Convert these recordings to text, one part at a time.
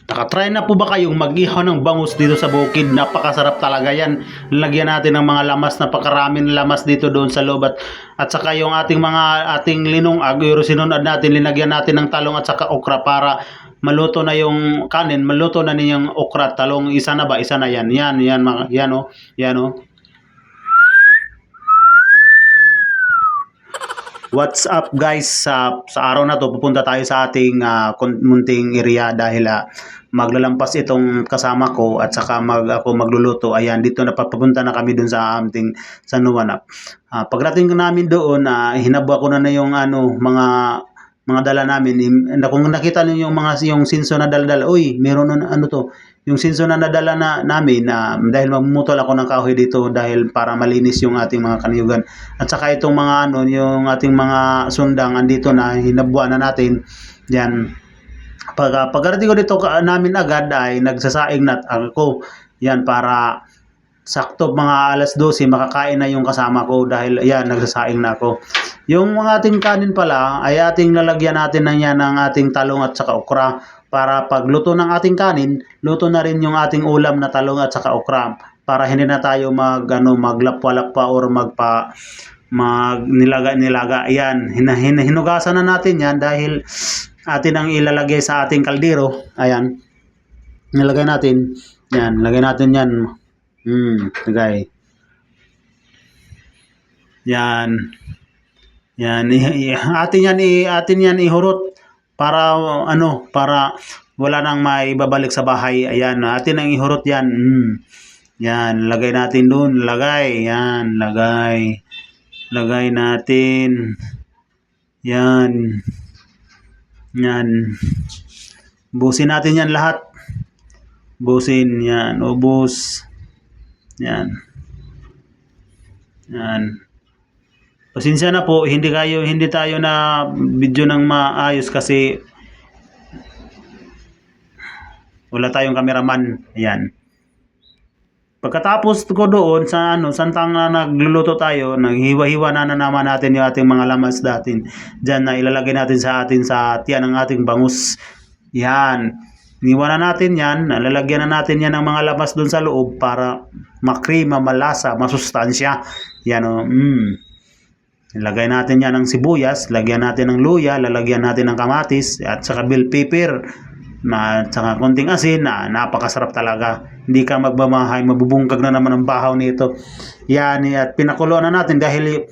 Nakatry na po ba kayong mag-ihaw ng bangus dito sa bukid? Napakasarap talaga yan. Lagyan natin ng mga lamas, napakaraming lamas dito doon sa loob at saka yung ating linungag, yung sinunod natin, linagyan natin ng talong at saka okra para maluto na yung kanin, maluto na niyang okra at talong. Isa na ba? Isa na yan. Yan, yan oh. Yan oh. What's up guys? Sa araw na to pupunta tayo sa ating munting area dahil maglalampas itong kasama ko at saka ako magluluto. Ayan, dito na papunta na kami dun sa ating San Juan. Pagdating namin doon, hinabwa ko na yung mga dala namin. Kung nakita niyo yung sinso na daldal, uy, meron na to. Yung sinso na nadala namin dahil mamumutol ako ng kahoy dito dahil para malinis yung ating mga kaniyugan. At saka itong yung ating mga sundang andito na hinabwa na natin. Yan. Pagdating ko dito namin agad ay nagsasaing na ako. Yan, para sakto mga alas 12 makakain na yung kasama ko dahil ayan, nagsasaing na ako. Yung mga ating kanin pala ay ating lalagyan natin ng ating talong at saka okra para pagluto ng ating kanin, luto na rin yung ating ulam na talong at saka okra para hindi na tayo maglapwa-lapwa or nilaga. Ayan, hinugasan na natin yan dahil atin ang ilalagay sa ating kaldero. Ayan, nilagay natin. Yan, lagay natin yan. Lagay. Yan. Yan, atin yan ihurot para para wala nang maibabalik sa bahay. Ayan, atin ang ihurot yan. Yan, lagay natin doon, lagay. Yan, lagay. Lagay natin. Yan. Yan. Busin natin yan lahat. Busin yan, ubos. Yan. Yan. Pasensya na po, hindi tayo na video ng maayos kasi wala tayong cameraman. Ayan. Pagkatapos ko doon santang nagluluto tayo, naghiwa-hiwa na naman natin yung ating mga lamas natin. Diyan na ilalagay natin sa tiyan ng ating bangus. Yan. Iniwan na natin yan, lalagyan na natin yan ng mga lamas doon sa loob para makrima, malasa, masustansya. Yan o. Ilagay natin yan ng sibuyas, lagyan natin ng luya, lalagyan natin ng kamatis at saka bell pepper, at saka konting asin. Napakasarap talaga. Hindi ka magmamahay, mabubungkag na naman ang bahaw nito. Yan, at pinakuluan na natin dahil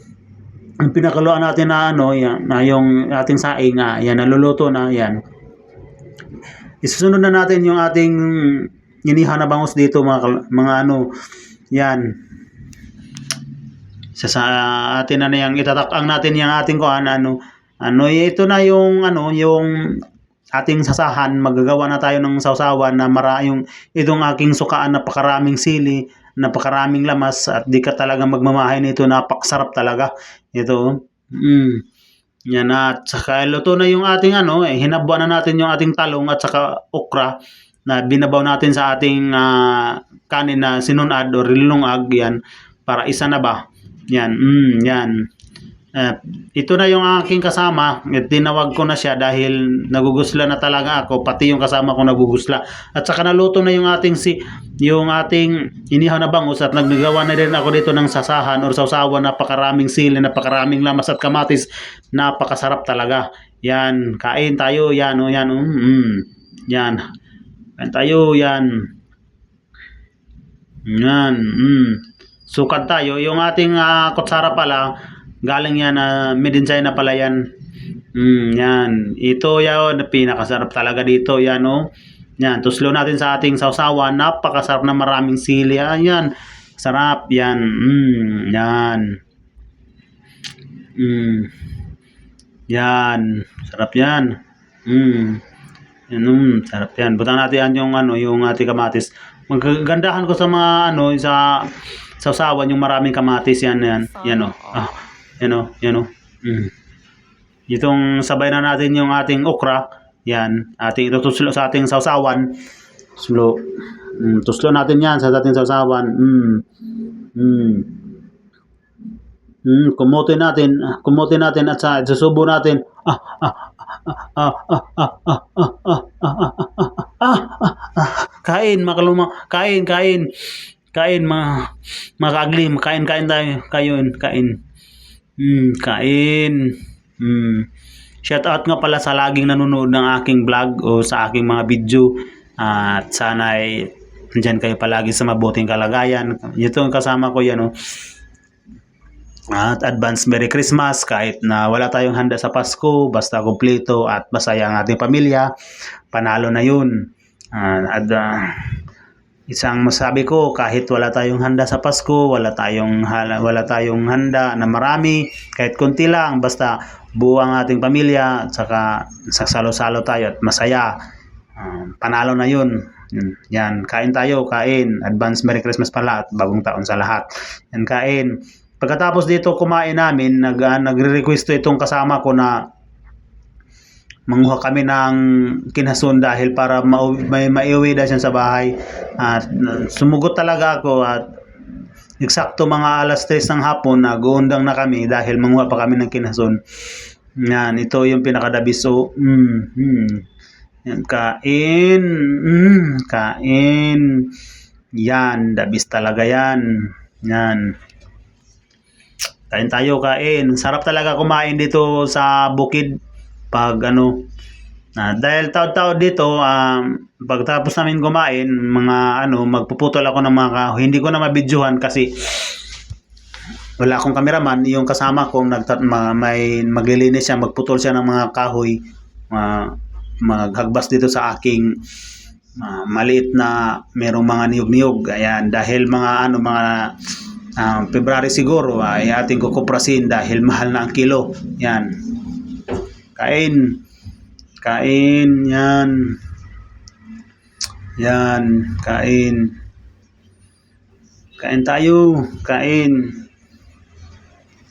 yung pinakuluan natin na yung ating saing, yan naluluto na yan. Isusunod na natin yung ating inihaw na bangus dito yan. Sa atin na yang itatakang natin yung ating ito na yung ating sasahan. Magagawa na tayo ng sausawan na itong aking sukaan, napakaraming sili, napakaraming lamas at di ka talaga magmamahay nito. Napakasarap talaga ito. Yan, at saka luto na yung ating hinabwa na natin yung ating talong at saka okra na binabaw natin sa ating kanin na sinunad o rilungag. Yan, para isa na ba. Yan, yan. Ito na yung aking kasama. Tinawag ko na siya dahil nagugusla na talaga ako, pati yung kasama ko nagugusla. At saka naluto na yung ating inihaw na bangus at nagnagawa na rin ako dito ng sasahan or sausawan. Napakaraming sili, napakaraming lamas at kamatis. Napakasarap talaga. Yan, kain tayo. Yan, yan. Yan. Kain tayo, yan. Yan, sukat tayo. Yung ating kutsara pala, galing yan made in China pala yan. Yan. Ito yan, pinakasarap talaga dito. Yan Yan, tuslo natin sa ating sausawan. Napakasarap na maraming sili. Yan. Sarap yan. Yan. Yan. Sarap yan. Yan, sarap yan. Butang natin yung ating kamatis. Maggandahan ko sa mga sa sausawan yung maraming kamatis. Yan. Yan Itong sabay na natin yung ating okra. Yan, ating itutuslo sa ating sausawan. Tuslo natin yan sa ating sausawan. Kumutin natin at susubo natin. Kain, kain. Kain, mga kaagli, kain tayo. Kain. Kain. Shout out nga pala sa laging nanonood ng aking vlog o sa aking mga video. At sana ay nandyan kayo palagi sa mabuting kalagayan. Ito ang kasama ko yan. At advance Merry Christmas kahit na wala tayong handa sa Pasko, basta kumpleto at masaya ang ating pamilya, panalo na yun. Isang masabi ko, kahit wala tayong handa sa Pasko, wala tayong handa na marami, kahit konti lang, basta buo ang ating pamilya, at saka saksalo-salo tayo at masaya, panalo na yun. Yan, kain tayo, kain. Advance Merry Christmas pala at bagong taon sa lahat. Yan, kain. Pagkatapos dito kumain namin, nagre-request itong kasama ko na manguha kami ng kinason dahil para may maiuwi na siya sa bahay. At sumugot talaga ako at eksakto mga 3:00 ng hapon nag-uundang na kami dahil manguha pa kami ng kinason. Yan, ito yung pinakadabiso. Yan, kain. Kain. Yan, dabis talaga yan. Yan. Kain tayo, kain. Sarap talaga kumain dito sa bukid pag dahil taod-taod dito, pagtapos namin kumain, magpuputol ako ng mga kahoy. Hindi ko na mabidyohan kasi wala akong kameraman. Yung kasama ko may maglilinis siya, magputol siya ng mga kahoy, maghagbas dito sa aking maliit na merong mga niyog-niyog. Ayan, dahil mga February siguro ay ating kukuprasin dahil mahal na ang kilo. Yan. Kain. Kain. Yan. Yan. Kain. Kain tayo. Kain.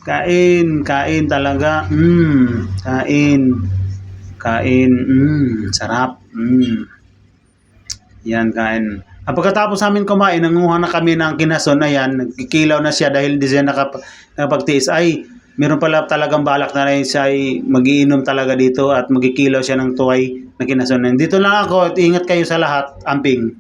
Kain. Kain talaga. Kain. Kain. Sarap. Yan, kain. Pagkatapos namin kumain, nanguha na kami ng kinason na yan, nagkikilaw na siya dahil hindi siya nakapagtiis. Ay, meron pala talagang balak na rin siya ay magiinom talaga dito at magkikilaw siya ng tuway na kinason. Dito lang ako at ingat kayo sa lahat, amping.